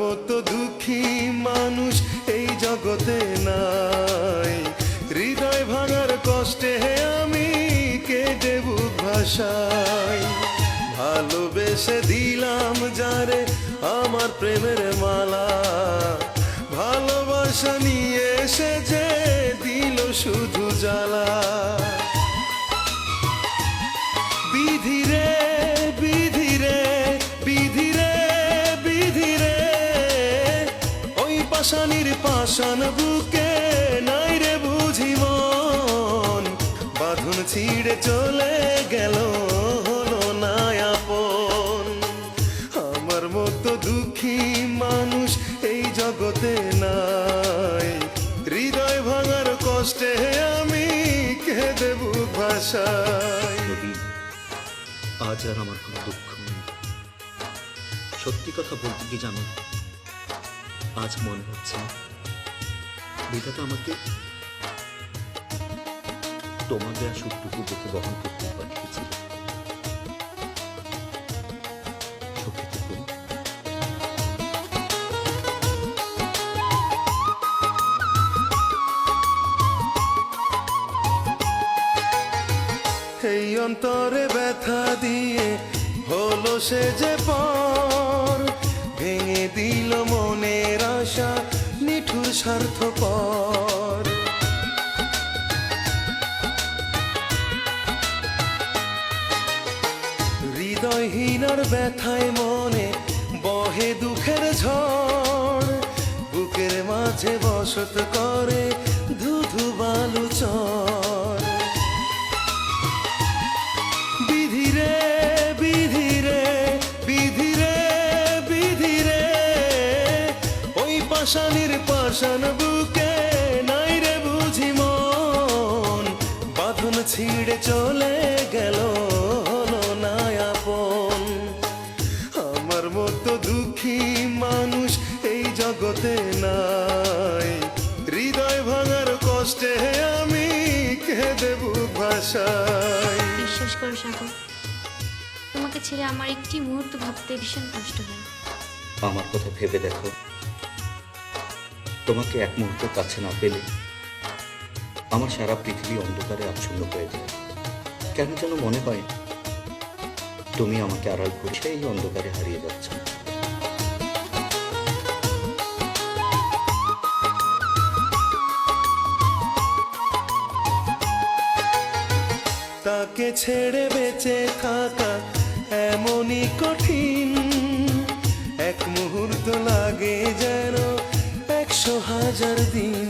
মতো দুঃখী মানুষ এই জগতে নাই। হৃদয় ভাঙার কষ্টে আমি কেঁদে বুক ভাসাই। ভালোবেসে দিলাম যারে আমার প্রেমের মালা, ভালোবাসা নিয়ে এসে যে দিল শুধু জ্বালা। বিধি রে বিধি রে বিধি রে বিধি রে, ওই পাষাণীর পাষাণ বুকে নাই রে বুঝি মন। বাঁধন ছিঁড়ে চলে গেল হলো না আপন। আমার মতো দুঃখী মানুষ এই জগতে নাই। হৃদয় ভাঙার কষ্টে আমি কেঁদে বুক ভাসাই। আজ আর আমার কোনো দুঃখ নেই। সত্যি কথা বলতে কি জানো, আজ মনে হচ্ছে বিধাতা আমাকে তোমার দেয়া সুখটুকু বুকে বহন করতে পাঠিয়েছিল। সুখী থেকো। এই অন্তরে ব্যথা দিয়ে হলো সে যে পর, ভেঙে দিল মনের আশা নিঠুর স্বার্থপর। হৃদয়হীনার ব্যথায় মনে বহে দুঃখের ঝড়, বুকের মাঝে বসত করে ধুধু বালু চর। বিধি রে বিধি রে বিধি রে বিধি রে, ওই পাষাণীর পাষাণ বুকে নাই রে বুঝি মন। বাঁধন ছিঁড়ে চলে গেল হলো না আপন। আমার মতো দুঃখী মানুষ এই জগতে নাই। হৃদয় ভাঙার কষ্টে আমি কেঁদে বুক ভাসাই। বিশ্বাস করো সাগর, তোমাকে ছেড়ে আমার একটি মুহূর্ত ভাবতে ভীষণ কষ্ট হয়। আমার কথা ভেবে দেখো, তোমাকে এক মুহূর্ত কাছে না পেলে আমার সারা পৃথিবী অন্ধকারে আচ্ছন্ন হয়ে যায়। কেন যেন মনে হয় তুমি আমাকে আড়াল করে সেই অন্ধকারে হারিয়ে যাচ্ছ। তাকে ছেড়ে বেঁচে থাকা এমনই কঠিন, এক মুহূর্ত লাগে যেন 100,000 দিন।